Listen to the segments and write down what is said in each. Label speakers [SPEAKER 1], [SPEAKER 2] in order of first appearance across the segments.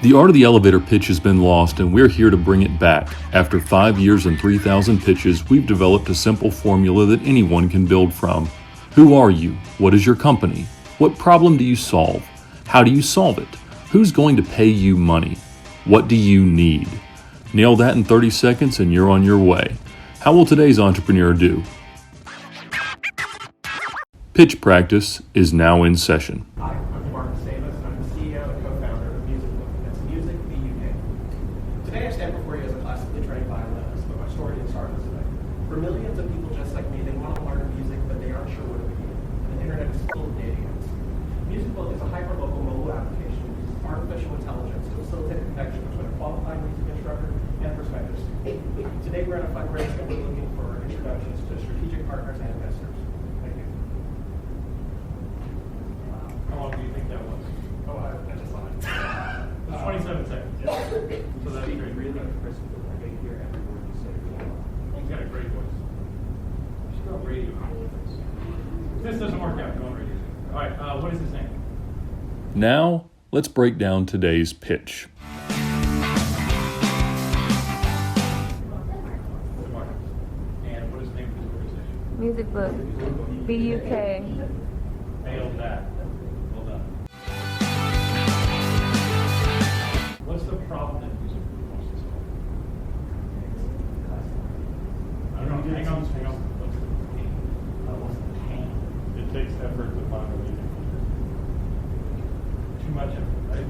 [SPEAKER 1] The art of the elevator pitch has been lost, and we're here to bring it back. After 5 years and 3,000 pitches, we've developed a simple formula that anyone can build from. Who are you? What is your company? What problem do you solve? How do you solve it? Who's going to pay you money? What do you need? Nail that in 30 seconds and you're on your way. How will today's entrepreneur do? Pitch practice is now in session.
[SPEAKER 2] Today I stand before you as a classically trained violinist, but my story didn't start this way. For millions of people just like me, they want to learn music, but they aren't sure where to begin. And the internet is full of dating apps. Musicbook is a hyperlocal mobile application that uses artificial intelligence to facilitate a connection between a qualified music instructor and prospective students. Today we're at a fundraiser and we're looking for introductions to strategic partners and investors. Thank you.
[SPEAKER 3] How long do you think that was?
[SPEAKER 2] Oh, I just lied.
[SPEAKER 3] 27 seconds. Yeah. So that's great.
[SPEAKER 2] Really crisp. I can hear every word you say.
[SPEAKER 3] He's got a great voice. Just go radio. If this doesn't work out, go on radio. All right, what is his name?
[SPEAKER 1] Now, let's break down today's pitch.
[SPEAKER 3] And what is the name of his organization?
[SPEAKER 4] Musicbook. BUK.
[SPEAKER 3] Nailed that. Well done. What's the problem that Musicbook wants to solve? I don't know. Hang on. What's the pain?
[SPEAKER 5] It takes effort to find a music teacher.
[SPEAKER 3] Too much effort, right?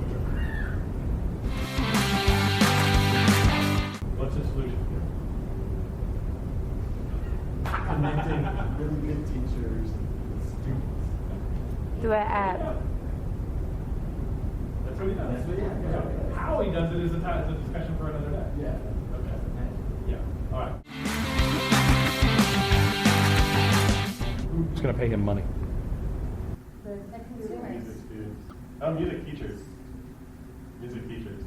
[SPEAKER 3] What's the solution?
[SPEAKER 5] Connecting really good teachers with students.
[SPEAKER 4] Through an app.
[SPEAKER 3] That's what he does.
[SPEAKER 5] That's what he does.
[SPEAKER 3] How he does it is a discussion for another day.
[SPEAKER 5] Yeah.
[SPEAKER 3] Okay. Yeah. All right. Who's going to pay him money?
[SPEAKER 5] Music students. Oh, music teachers. Music teachers.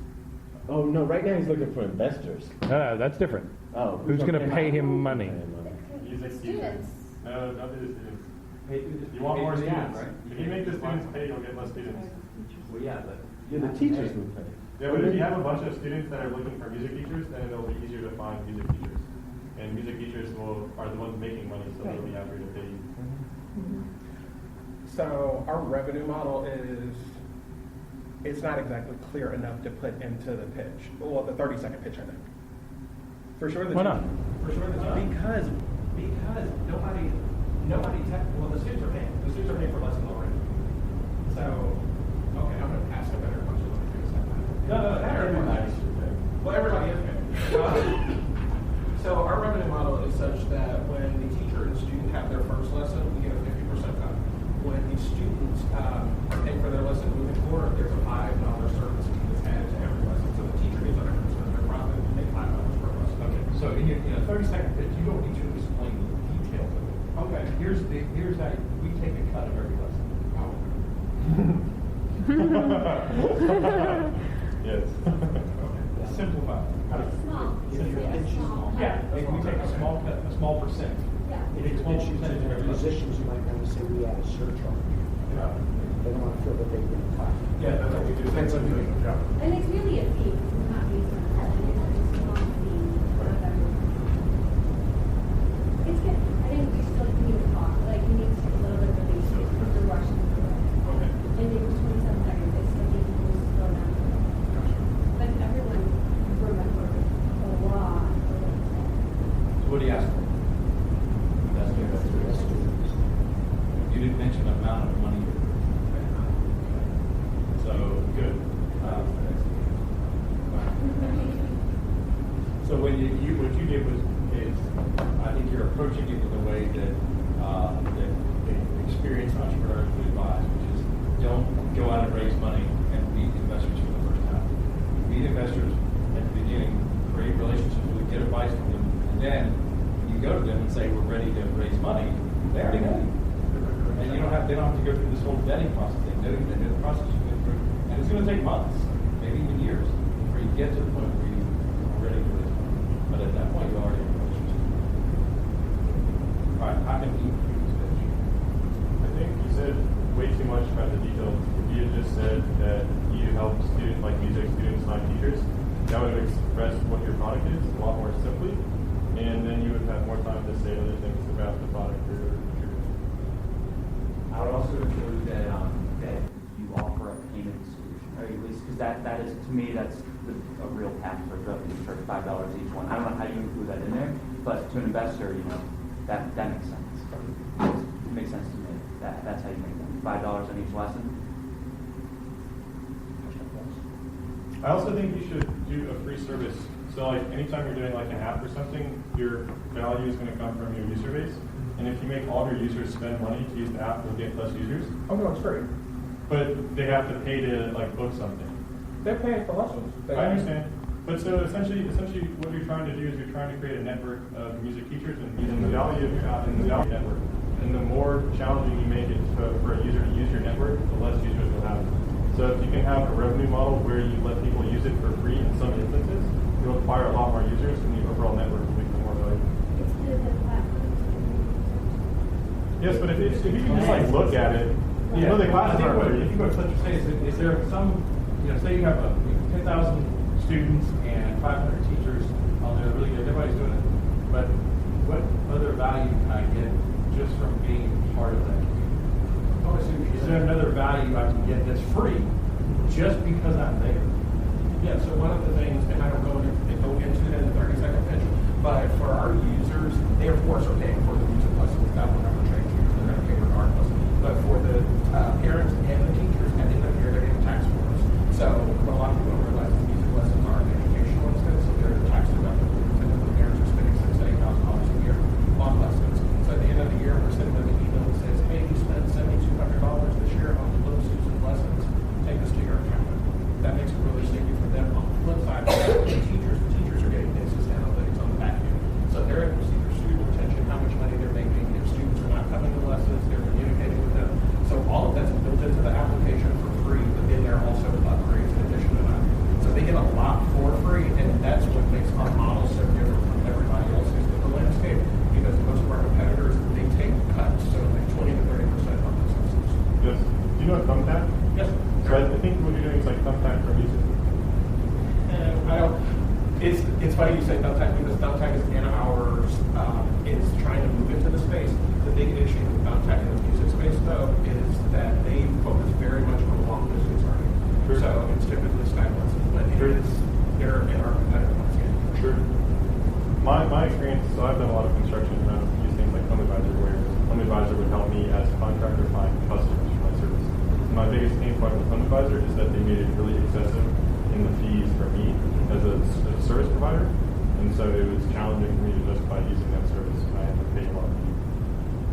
[SPEAKER 6] Oh, no, right now he's looking for investors.
[SPEAKER 3] No, that's different.
[SPEAKER 6] Oh.
[SPEAKER 3] Who's going to pay him money?
[SPEAKER 5] Music teachers. No, not the students.
[SPEAKER 6] You
[SPEAKER 5] You want more students, right? If you make the students pay, you'll get less students.
[SPEAKER 6] Well, yeah, but the teachers will pay.
[SPEAKER 5] Yeah, but if you have a bunch of students that are looking for music teachers, then it'll be easier to find music teachers. And music teachers are the ones making money, so they'll be happier to pay you.
[SPEAKER 2] So our revenue model it's not exactly clear enough to put into the pitch. Well, the 30-second pitch, I think. For sure.
[SPEAKER 3] Why not?
[SPEAKER 2] For sure. Because nobody. Well, the students are paying. The students are paying for lessons already. So, okay, I'm going to ask a better question.
[SPEAKER 3] No,
[SPEAKER 2] everybody. Well, everybody is paying. So our revenue model is such that when the teacher and student have their first lesson, we get a 50% cut. When the students are paying for their lesson moving forward, there's a $5 service fee that's added to every lesson. So the teacher gets 100% of their profit and they $5 per lesson.
[SPEAKER 3] Okay, so in your 30-second pitch, you don't need to explain the details of it.
[SPEAKER 2] Okay.
[SPEAKER 3] Here's how we take a cut of every lesson.
[SPEAKER 5] Yes.
[SPEAKER 3] Simplify.
[SPEAKER 7] Small.
[SPEAKER 3] Yeah, if we take a small cut, a small percent.
[SPEAKER 7] Yeah.
[SPEAKER 3] It is 1% of every lesson.
[SPEAKER 8] Positions, you might want to say we add a surcharge. They don't want to feel that they've been cut.
[SPEAKER 3] Yeah, that's what we do.
[SPEAKER 2] Depends on doing the job.
[SPEAKER 7] And it's really a fee, because it's not based on talent, it's just a small fee. It's good. I think we still need to talk, like, we need to take a little bit of relief because we're rushing through it.
[SPEAKER 3] Okay.
[SPEAKER 7] And it was 27 seconds, I still think we need to slow down. But everyone remembers a lot of what it said.
[SPEAKER 3] So what do you ask for? You didn't mention the amount of money. So, good. So what you did was, I think you're approaching it in the way that experienced entrepreneurs would advise, which is don't go out and raise money and meet investors for the first time. Meet investors at the beginning, create relationships with them, get advice from them, and then you go to them and say, we're ready to raise money, they already know you. And they don't have to go through this whole vetting process. They know the process you go through. And it's going to take months, maybe even years, before you get to the point where you're ready to raise money. But at that point, you already have relationships. All right, how can we improve this pitch?
[SPEAKER 5] I think you said way too much about the details. If you had just said that you help students like music students find teachers, that would express what your product is a lot more simply, and then you would have more time to say other things about the product or your teacher.
[SPEAKER 9] I would also include that that you offer a payment solution, or at least because that is, to me, that's a real path for revenue for $5 each one. I don't know how you include that in there, but to an investor, that makes sense. It makes sense to me. That's how you make them. $5 on each lesson.
[SPEAKER 5] I also think you should do a free service. So like anytime you're doing like an app or something, your value is going to come from your user base. And if you make all of your users spend money to use the app, you'll get less users.
[SPEAKER 2] Oh, no, it's free.
[SPEAKER 5] But they have to pay to like book something.
[SPEAKER 2] They're paying for lessons.
[SPEAKER 5] I understand. But so essentially what you're trying to do is you're trying to create a network of music teachers and using the value of your app in the value network. And the more challenging you make it for a user to use your network, the less users will have. So if you can have a revenue model where you let people use it for free in some instances, you'll acquire a lot more users and the overall network will become more valuable. Yes, but if you can just like look at it, you know the classes are free.
[SPEAKER 3] If you go to such a state, is there some, say you have 10,000 students and 500 teachers on there, really good, everybody's doing it. But what other value can I get just from being part of that? Is there another value I can get that's free just because I'm there?
[SPEAKER 2] Yeah, so one of the things, and I don't go into it in the 30-second pitch, but for our users, they of course are paying for the music lessons. That will never change. They're going to pay regardless. But for the parents and the teachers, at the end of the year, they're getting tax forms. So what a lot of people don't realize is music lessons are an educational expense, so they're tax deductible. And the parents are spending $6,000 to $8,000 a year on lessons. So at the end of the year, we're sending them an email that says, hey, you spent $7,200 this year on the Little Susan lessons. Take this to your account. That makes it really sticky for them. On the flip side, the teachers are getting business analytics on the back end. So they're able to see their student retention, how much money they're making. If students are not coming to lessons, they're communicating with them. So all of that's built into the application for free, but then there are also upgrades in addition to that. So they get a lot for free, and that's what makes our model so different from everybody else's in the landscape, because most of our competitors, they take cuts, so like 20 to 30% on those lessons.
[SPEAKER 5] Yes. Do you know what Thumbtack?
[SPEAKER 2] Yes.
[SPEAKER 5] So I think what you're doing is like Thumbtack for music.
[SPEAKER 2] I don't. It's funny you say Thumbtack because Thumbtack is in ours. It's trying to move into the space. The big issue with Thumbtack in the music space, though, is that they focus very much on long distance learning.
[SPEAKER 5] Sure.
[SPEAKER 2] So it's typically Skype lessons, but they're in our competitive landscape.
[SPEAKER 5] Sure. My experience, so I've done a lot of construction around these things like HomeAdvisor, where HomeAdvisor would help me as a contractor find customers for my service. My biggest pain point with HomeAdvisor is that they made it really excessive in the fees for me as a service provider, and so it was challenging for me to justify using that service, and I had to pay a lot.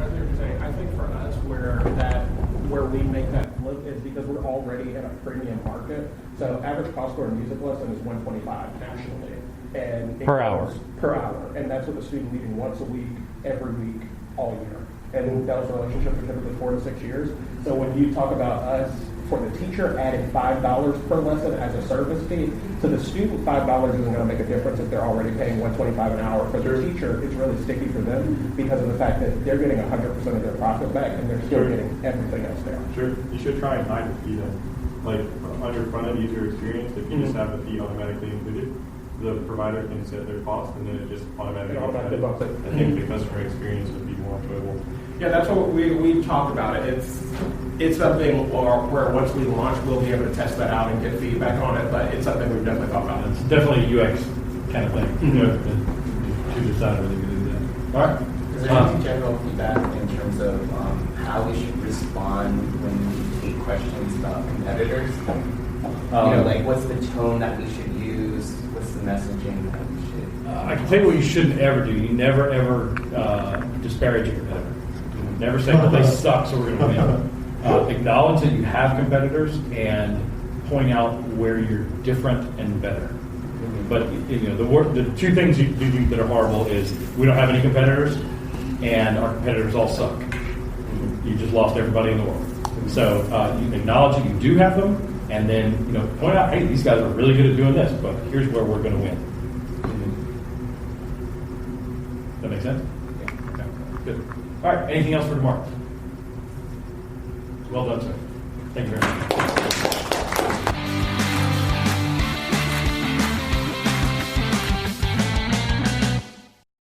[SPEAKER 2] As you were saying, I think for us, where we make that flip is because we're already in a premium market. So average cost for a music lesson is $125 nationally, and
[SPEAKER 1] Per hour.
[SPEAKER 2] Per hour, and that's with a student meeting once a week, every week, all year. And those relationships are typically 4 to 6 years. So when you talk about us, for the teacher, adding $5 per lesson as a service fee, to the student, $5 isn't going to make a difference if they're already paying $125 an hour. For the teacher, it's really sticky for them because of the fact that they're getting 100% of their profit back and they're still getting everything else there.
[SPEAKER 5] Sure. You should try and hide the fee then. Like on your front end user experience, if you just have the fee automatically included, the provider can set their cost and then it just automatically
[SPEAKER 2] bumps it.
[SPEAKER 5] I think the customer experience would be more enjoyable.
[SPEAKER 2] Yeah, that's what we talked about it. It's something where once we launch, we'll be able to test that out and get feedback on it. But it's something we've definitely thought about.
[SPEAKER 3] It's definitely a UX kind of thing. To decide whether we're going to do that. All right.
[SPEAKER 10] Is there any general feedback in terms of how we should respond when we take questions about competitors? Like what's the tone that we should use? What's the messaging that we should?
[SPEAKER 3] I can tell you what you shouldn't ever do. You never ever disparage your competitor. Never say, well, they suck, so we're going to win. Acknowledge that you have competitors and point out where you're different and better. But the two things you do that are horrible is we don't have any competitors, and our competitors all suck. You just lost everybody in the world. So you acknowledge that you do have them, and then point out, hey, these guys are really good at doing this, but here's where we're going to win. That make sense? Yeah. Okay. Good. All right. Anything else for tomorrow? Well done, sir. Thank you very much.